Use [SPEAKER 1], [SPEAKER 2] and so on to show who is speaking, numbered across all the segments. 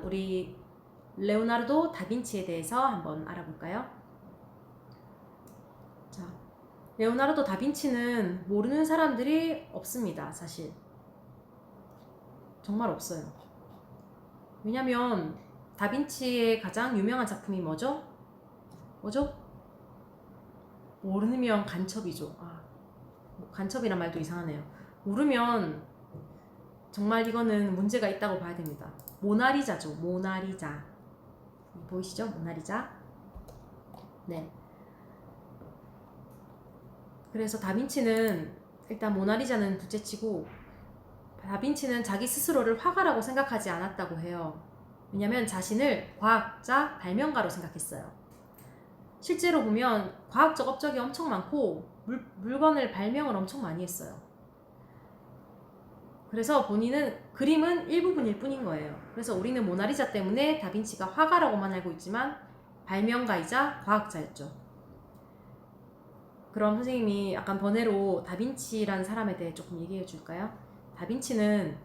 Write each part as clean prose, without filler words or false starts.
[SPEAKER 1] 우리 레오나르도 다빈치에 대해서 한번 알아볼까요? 자, 레오나르도 다빈치는 모르는 사람들이 없습니다. 사실 정말 없어요. 왜냐면 다빈치의 가장 유명한 작품이 뭐죠? 모르면 간첩이죠. 간첩이란 말도 이상하네요. 모르면 정말 이거는 문제가 있다고 봐야 됩니다. 모나리자죠. 모나리자. 보이시죠? 모나리자. 네. 그래서 다빈치는 일단 모나리자는 둘째치고 다빈치는 자기 스스로를 화가라고 생각하지 않았다고 해요. 왜냐면 자신을 과학자, 발명가로 생각했어요. 실제로 보면 과학적 업적이 엄청 많고 물건을 발명을 엄청 많이 했어요. 그래서 본인은 그림은 일부분일 뿐인 거예요. 그래서 우리는 모나리자 때문에 다빈치가 화가라고만 알고 있지만 발명가이자 과학자였죠. 그럼 선생님이 약간 번외로 다빈치라는 사람에 대해 조금 얘기해 줄까요? 다빈치는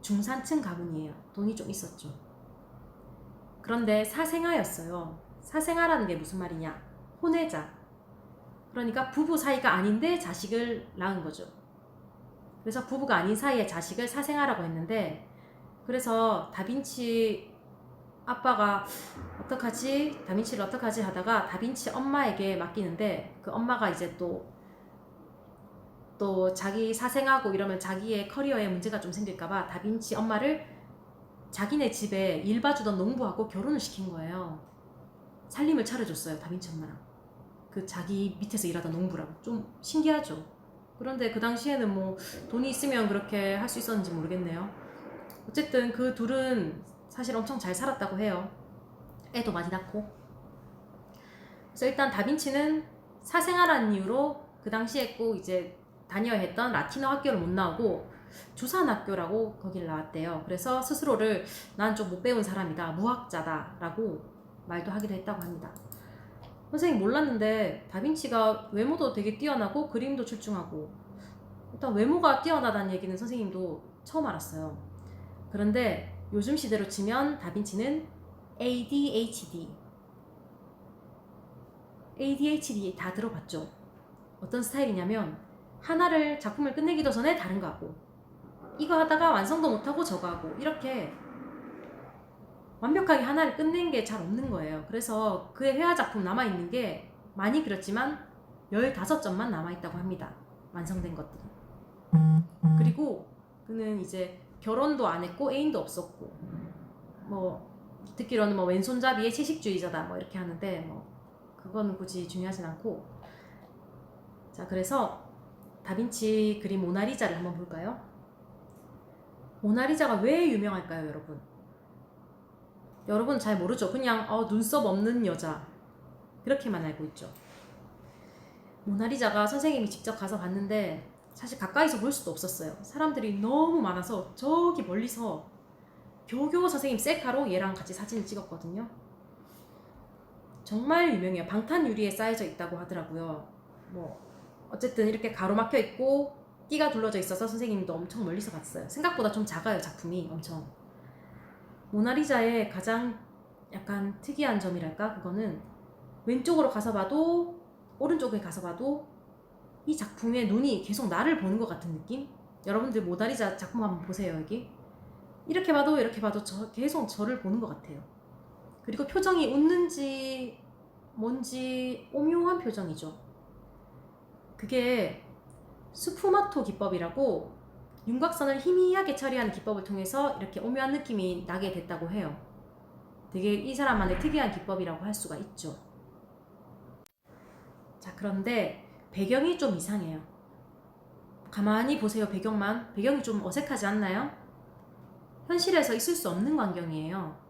[SPEAKER 1] 중산층 가문이에요. 돈이 좀 있었죠. 그런데 사생아였어요. 사생아라는 게 무슨 말이냐? 혼외자. 그러니까 부부 사이가 아닌데 자식을 낳은 거죠. 그래서 부부가 아닌 사이에 자식을 사생아라고 했는데, 그래서 다빈치 아빠가 어떡하지? 다빈치를 어떡하지? 하다가 다빈치 엄마에게 맡기는데, 그 엄마가 이제 또 자기 사생하고 이러면 자기의 커리어에 문제가 좀 생길까봐 다빈치 엄마를 자기네 집에 일 봐주던 농부하고 결혼을 시킨 거예요. 살림을 차려줬어요. 다빈치 엄마랑 그 자기 밑에서 일하던 농부랑. 좀 신기하죠. 그런데 그 당시에는 뭐 돈이 있으면 그렇게 할 수 있었는지 모르겠네요. 어쨌든 그 둘은 사실 엄청 잘 살았다고 해요. 애도 많이 낳고. 그래서 일단 다빈치는 사생아라는 이유로 그 당시에 꼭 이제 다녀야 했던 라틴어 학교를 못 나오고 주산 학교라고 거기를 나왔대요. 그래서 스스로를 난 좀 못 배운 사람이다, 무학자다 라고 말도 하기도 했다고 합니다. 선생님 몰랐는데 다빈치가 외모도 되게 뛰어나고 그림도 출중하고, 일단 외모가 뛰어나다는 얘기는 선생님도 처음 알았어요. 그런데 요즘 시대로 치면 다빈치는 ADHD 다 들어봤죠? 어떤 스타일이냐면 하나를 작품을 끝내기도 전에 다른 거 하고, 이거 하다가 완성도 못하고 저거 하고, 이렇게 완벽하게 하나를 끝낸 게 잘 없는 거예요. 그래서 그의 회화 작품 남아있는 게 많이 그렸지만 15점만 남아있다고 합니다. 완성된 것들이. 그리고 그는 이제 결혼도 안 했고 애인도 없었고, 뭐 듣기로는 뭐 왼손잡이의 채식주의자다 뭐 이렇게 하는데 뭐 그건 굳이 중요하진 않고. 자, 그래서 다빈치 그림 모나리자를 한번 볼까요? 모나리자가 왜 유명할까요, 여러분? 여러분 잘 모르죠? 그냥 눈썹 없는 여자 그렇게만 알고 있죠. 모나리자가 선생님이 직접 가서 봤는데 사실 가까이서 볼 수도 없었어요. 사람들이 너무 많아서 저기 멀리서 겨우겨우 선생님 셀카로 얘랑 같이 사진을 찍었거든요. 정말 유명해요. 방탄 유리에 쌓여져 있다고 하더라고요. 뭐 어쨌든 이렇게 가로막혀 있고 끼가 둘러져 있어서 선생님도 엄청 멀리서 봤어요. 생각보다 좀 작아요, 작품이 엄청. 모나리자의 가장 약간 특이한 점이랄까, 그거는 왼쪽으로 가서 봐도 오른쪽에 가서 봐도 이 작품의 눈이 계속 나를 보는 것 같은 느낌? 여러분들 모나리자 작품 한번 보세요. 여기 이렇게 봐도 계속 저를 보는 것 같아요. 그리고 표정이 웃는지 뭔지 오묘한 표정이죠. 그게 스푸마토 기법이라고 윤곽선을 희미하게 처리하는 기법을 통해서 이렇게 오묘한 느낌이 나게 됐다고 해요. 되게 이 사람만의 특이한 기법이라고 할 수가 있죠. 자, 그런데 배경이 좀 이상해요. 가만히 보세요. 배경이 좀 어색하지 않나요? 현실에서 있을 수 없는 광경이에요.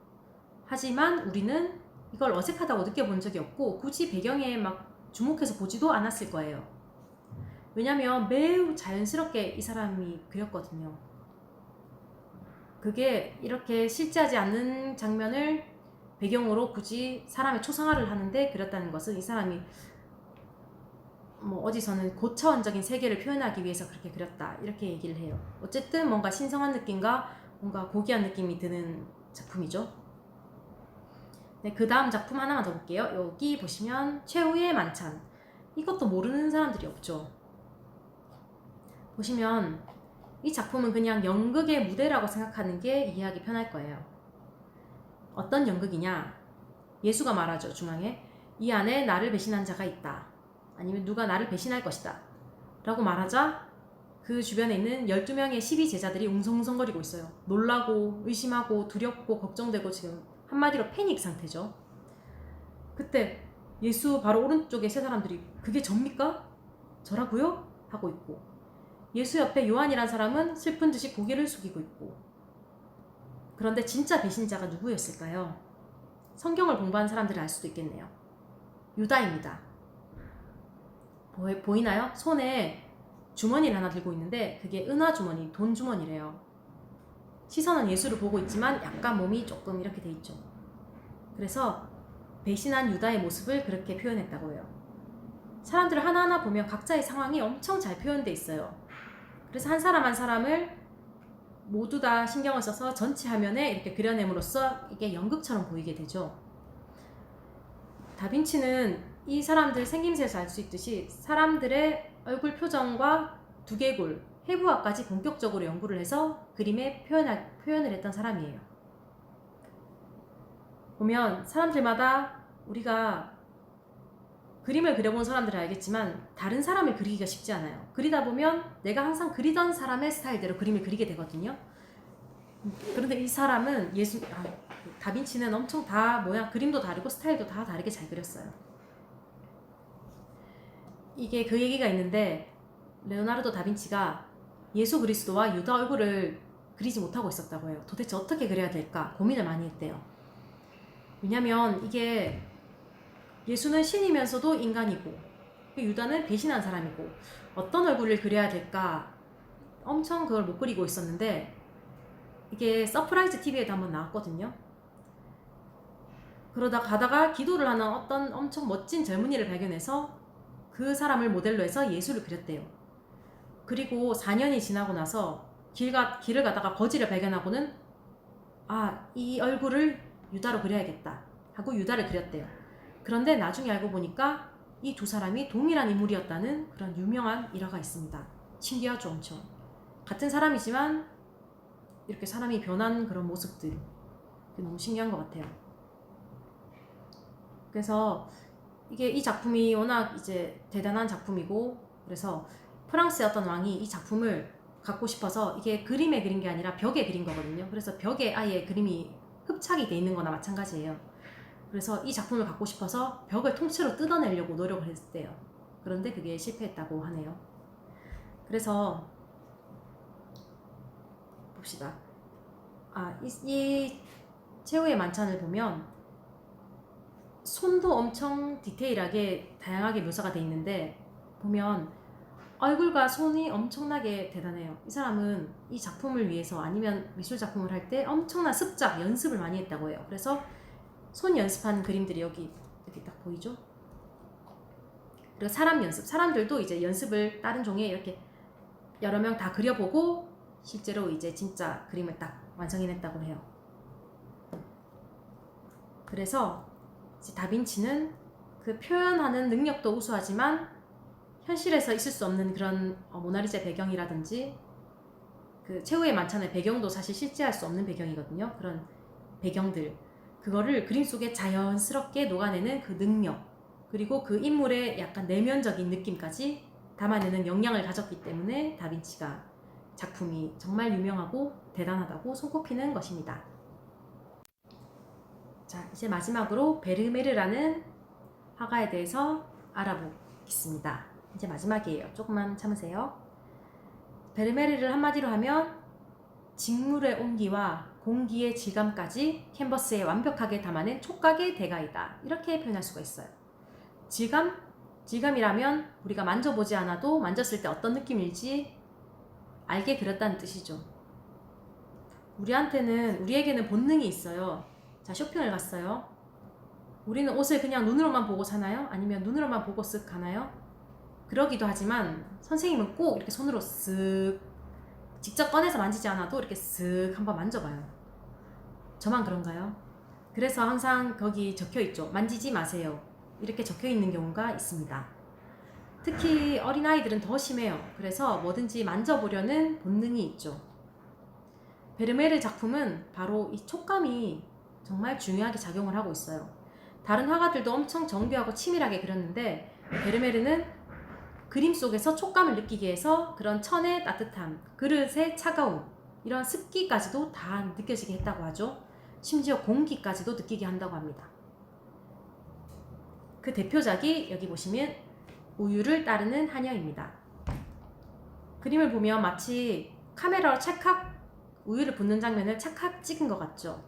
[SPEAKER 1] 하지만 우리는 이걸 어색하다고 느껴본 적이 없고 굳이 배경에 막 주목해서 보지도 않았을 거예요. 왜냐면 매우 자연스럽게 이 사람이 그렸거든요. 그게 이렇게 실제하지 않는 장면을 배경으로 굳이 사람의 초상화를 하는데 그렸다는 것은 이 사람이 뭐 어디서는 고차원적인 세계를 표현하기 위해서 그렇게 그렸다 이렇게 얘기를 해요. 어쨌든 뭔가 신성한 느낌과 뭔가 고귀한 느낌이 드는 작품이죠. 네, 그 다음 작품 하나만 더 볼게요. 여기 보시면 최후의 만찬. 이것도 모르는 사람들이 없죠. 보시면 이 작품은 그냥 연극의 무대라고 생각하는 게 이해하기 편할 거예요. 어떤 연극이냐? 예수가 말하죠, 중앙에. 이 안에 나를 배신한 자가 있다. 아니면 누가 나를 배신할 것이다. 라고 말하자 그 주변에 있는 12명의 12제자들이 웅성웅성거리고 있어요. 놀라고 의심하고 두렵고 걱정되고 지금 한마디로 패닉 상태죠. 그때 예수 바로 오른쪽에 세 사람들이 그게 접니까? 저라고요? 하고 있고, 예수 옆에 요한이란 사람은 슬픈 듯이 고개를 숙이고 있고. 그런데 진짜 배신자가 누구였을까요? 성경을 공부한 사람들은 알 수도 있겠네요. 유다입니다. 보이나요? 손에 주머니를 하나 들고 있는데 그게 은화 주머니, 돈 주머니래요. 시선은 예수를 보고 있지만 약간 몸이 조금 이렇게 돼 있죠. 그래서 배신한 유다의 모습을 그렇게 표현했다고 해요. 사람들을 하나하나 보면 각자의 상황이 엄청 잘 표현돼 있어요. 그래서 한 사람 한 사람을 모두 다 신경을 써서 전체 화면에 이렇게 그려냄으로써 이게 연극처럼 보이게 되죠. 다빈치는 이 사람들 생김새에서 알 수 있듯이 사람들의 얼굴 표정과 두개골, 해부학까지 본격적으로 연구를 해서 그림에 표현을 했던 사람이에요. 보면 사람들마다 우리가 그림을 그려본 사람들은 알겠지만 다른 사람을 그리기가 쉽지 않아요. 그리다 보면 내가 항상 그리던 사람의 스타일대로 그림을 그리게 되거든요. 그런데 이 사람은 다빈치는 엄청 다 모양, 그림도 다르고 스타일도 다 다르게 잘 그렸어요. 이게 그 얘기가 있는데 레오나르도 다빈치가 예수 그리스도와 유다 얼굴을 그리지 못하고 있었다고 해요. 도대체 어떻게 그려야 될까 고민을 많이 했대요. 왜냐면 이게 예수는 신이면서도 인간이고 유다는 배신한 사람이고 어떤 얼굴을 그려야 될까 엄청 그걸 못 그리고 있었는데 이게 서프라이즈 TV에도 한번 나왔거든요. 그러다 가다가 기도를 하는 어떤 엄청 멋진 젊은이를 발견해서 그 사람을 모델로 해서 예수를 그렸대요. 그리고 4년이 지나고 나서 길을 가다가 거지를 발견하고는 이 얼굴을 유다로 그려야겠다 하고 유다를 그렸대요. 그런데 나중에 알고 보니까 이 두 사람이 동일한 인물이었다는 그런 유명한 일화가 있습니다. 신기하죠, 엄청. 같은 사람이지만 이렇게 사람이 변한 그런 모습들, 너무 신기한 것 같아요. 그래서 이 작품이 워낙 이제 대단한 작품이고, 그래서 프랑스의 어떤 왕이 이 작품을 갖고 싶어서 이게 그림에 그린 게 아니라 벽에 그린 거거든요. 그래서 벽에 아예 그림이 흡착이 돼 있는 거나 마찬가지예요. 그래서 이 작품을 갖고 싶어서 벽을 통째로 뜯어내려고 노력을 했대요. 그런데 그게 실패했다고 하네요. 그래서 봅시다. 이 최후의 만찬을 보면 손도 엄청 디테일하게 다양하게 묘사가 돼 있는데 보면 얼굴과 손이 엄청나게 대단해요. 이 사람은 이 작품을 위해서 아니면 미술 작품을 할 때 엄청난 습작, 연습을 많이 했다고 해요. 그래서 손 연습한 그림들이 여기 이렇게 딱 보이죠? 그리고 사람 연습, 사람들도 이제 연습을 다른 종이에 이렇게 여러 명 다 그려보고 실제로 이제 진짜 그림을 딱 완성해냈다고 해요. 그래서 다빈치는 그 표현하는 능력도 우수하지만 현실에서 있을 수 없는 그런 모나리자 배경이라든지 그 최후의 만찬의 배경도 사실 실제할 수 없는 배경이거든요. 그런 배경들, 그거를 그림 속에 자연스럽게 녹아내는 그 능력, 그리고 그 인물의 약간 내면적인 느낌까지 담아내는 역량을 가졌기 때문에 다빈치가 작품이 정말 유명하고 대단하다고 손꼽히는 것입니다. 자, 이제 마지막으로 베르메르라는 화가에 대해서 알아보겠습니다. 이제 마지막이에요. 조금만 참으세요. 베르메르를 한마디로 하면 직물의 온기와 공기의 질감까지 캔버스에 완벽하게 담아낸 촉각의 대가이다. 이렇게 표현할 수가 있어요. 질감이라면 우리가 만져보지 않아도 만졌을 때 어떤 느낌일지 알게 그렸다는 뜻이죠. 우리에게는 본능이 있어요. 자, 쇼핑을 갔어요. 우리는 옷을 그냥 눈으로만 보고 사나요? 아니면 눈으로만 보고 쓱 가나요? 그러기도 하지만 선생님은 꼭 이렇게 손으로 쓱 직접 꺼내서 만지지 않아도 이렇게 쓱 한번 만져봐요. 저만 그런가요? 그래서 항상 거기 적혀 있죠. 만지지 마세요. 이렇게 적혀 있는 경우가 있습니다. 특히 어린아이들은 더 심해요. 그래서 뭐든지 만져보려는 본능이 있죠. 베르메르 작품은 바로 이 촉감이 정말 중요하게 작용을 하고 있어요. 다른 화가들도 엄청 정교하고 치밀하게 그렸는데 베르메르는 그림 속에서 촉감을 느끼게 해서 그런 천의 따뜻함, 그릇의 차가움, 이런 습기까지도 다 느껴지게 했다고 하죠. 심지어 공기까지도 느끼게 한다고 합니다. 그 대표작이 여기 보시면 우유를 따르는 하녀입니다. 그림을 보면 마치 카메라로 찰칵 우유를 붓는 장면을 찰칵 찍은 것 같죠.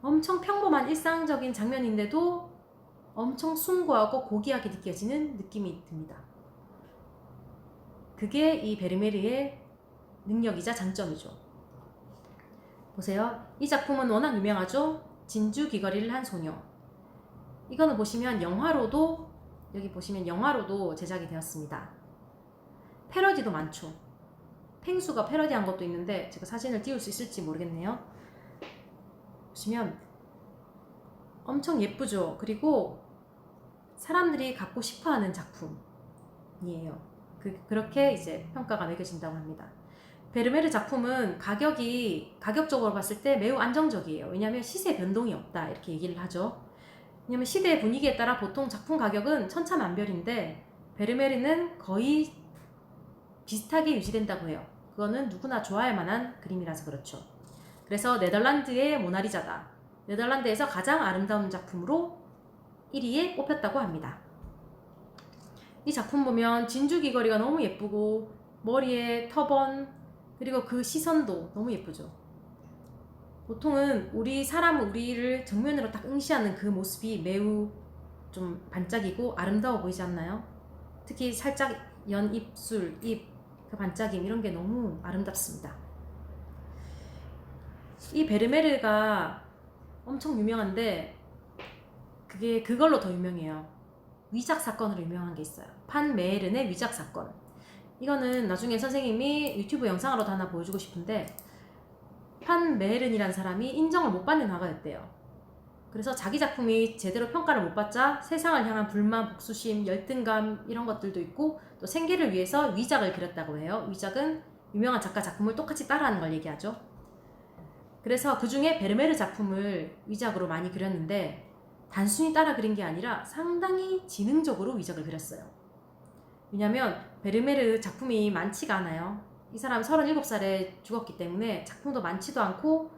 [SPEAKER 1] 엄청 평범한 일상적인 장면인데도 엄청 숭고하고 고귀하게 느껴지는 느낌이 듭니다. 그게 이 베르메르의 능력이자 장점이죠. 보세요. 이 작품은 워낙 유명하죠. 진주 귀걸이를 한 소녀. 이거는 보시면 영화로도, 여기 보시면 영화로도 제작이 되었습니다. 패러디도 많죠. 펭수가 패러디한 것도 있는데 제가 사진을 띄울 수 있을지 모르겠네요. 보시면 엄청 예쁘죠. 그리고 사람들이 갖고 싶어하는 작품이에요. 그렇게 이제 평가가 매겨진다고 합니다. 베르메르 작품은 가격적으로 봤을 때 매우 안정적이에요. 왜냐하면 시세 변동이 없다 이렇게 얘기를 하죠. 왜냐하면 시대의 분위기에 따라 보통 작품 가격은 천차만별인데 베르메르는 거의 비슷하게 유지된다고 해요. 그거는 누구나 좋아할 만한 그림이라서 그렇죠. 그래서 네덜란드의 모나리자다. 네덜란드에서 가장 아름다운 작품으로 1위에 꼽혔다고 합니다. 이 작품 보면 진주 귀걸이가 너무 예쁘고 머리에 터번 그리고 그 시선도 너무 예쁘죠. 보통은 우리를 정면으로 딱 응시하는 그 모습이 매우 좀 반짝이고 아름다워 보이지 않나요? 특히 살짝 연 입술, 그 반짝임 이런 게 너무 아름답습니다. 이 베르메르가 엄청 유명한데 그걸로 더 유명해요. 위작 사건으로 유명한 게 있어요. 판 메에른의 위작 사건. 이거는 나중에 선생님이 유튜브 영상으로도 하나 보여주고 싶은데 판 메에른이라는 사람이 인정을 못 받는 화가였대요. 그래서 자기 작품이 제대로 평가를 못 받자 세상을 향한 불만, 복수심, 열등감 이런 것들도 있고 또 생계를 위해서 위작을 그렸다고 해요. 위작은 유명한 작가 작품을 똑같이 따라하는 걸 얘기하죠. 그래서 그 중에 베르메르 작품을 위작으로 많이 그렸는데 단순히 따라 그린 게 아니라 상당히 지능적으로 위작을 그렸어요. 왜냐면 베르메르 작품이 많지가 않아요. 이 사람 37살에 죽었기 때문에 작품도 많지도 않고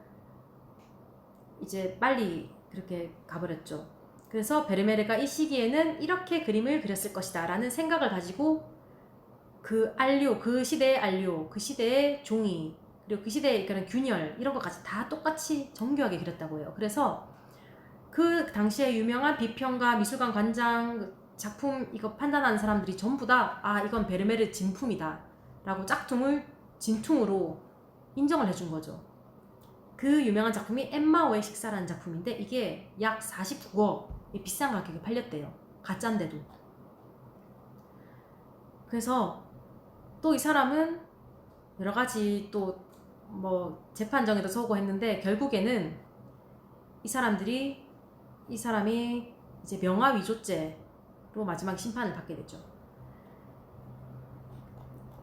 [SPEAKER 1] 이제 빨리 그렇게 가버렸죠. 그래서 베르메르가 이 시기에는 이렇게 그림을 그렸을 것이다 라는 생각을 가지고 그 안료, 그 시대의 안료, 그 시대의 종이 그리고 그 시대의 그런 균열 이런 것까지 다 똑같이 정교하게 그렸다고 해요. 그래서 그 당시에 유명한 비평가, 미술관 관장, 작품 이거 판단하는 사람들이 전부 다 이건 베르메르 진품이다 라고 짝퉁을 진퉁으로 인정을 해준 거죠. 그 유명한 작품이 엠마오의 식사라는 작품인데 이게 약 49억의 비싼 가격에 팔렸대요. 가짜인데도. 그래서 또 이 사람은 여러 가지 또 뭐 재판정에도 서고 했는데 결국에는 이 사람이 이제 명화위조죄로 마지막 심판을 받게 되죠.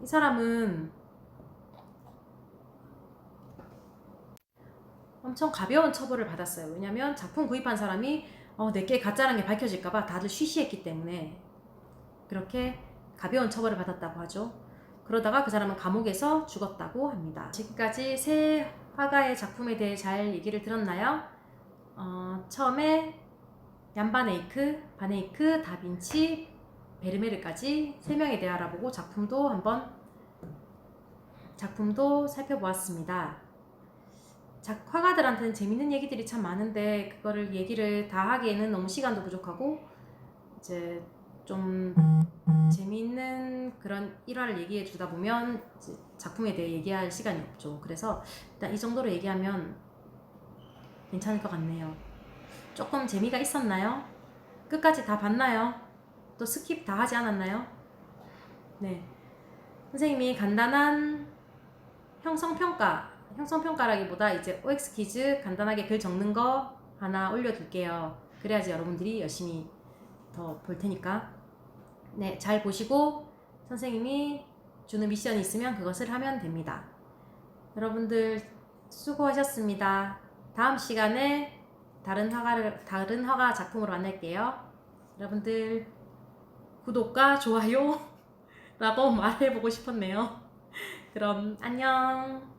[SPEAKER 1] 이 사람은 엄청 가벼운 처벌을 받았어요. 왜냐면 작품 구입한 사람이 내게 가짜라는 게 밝혀질까봐 다들 쉬쉬했기 때문에 그렇게 가벼운 처벌을 받았다고 하죠. 그러다가 그 사람은 감옥에서 죽었다고 합니다. 지금까지 세 화가의 작품에 대해 잘 얘기를 들었나요? 처음에 얀 바네이크, 다빈치, 베르메르까지 3명에 대해 알아보고 작품도 살펴보았습니다. 화가들한테는 재밌는 얘기들이 참 많은데 그거를 얘기를 다 하기에는 너무 시간도 부족하고 이제 좀 재미있는 그런 일화를 얘기해 주다 보면 이제 작품에 대해 얘기할 시간이 없죠. 그래서 일단 이 정도로 얘기하면 괜찮을 것 같네요. 조금 재미가 있었나요? 끝까지 다 봤나요? 또 스킵 다 하지 않았나요? 네. 선생님이 간단한 형성평가 형성평가라기보다 이제 OX 퀴즈 간단하게 글 적는 거 하나 올려둘게요. 그래야지 여러분들이 열심히 더 볼 테니까. 네, 잘 보시고 선생님이 주는 미션이 있으면 그것을 하면 됩니다. 여러분들 수고하셨습니다. 다음 시간에 다른 화가 작품으로 만날게요. 여러분들 구독과 좋아요 라고 말해보고 싶었네요. 그럼 안녕.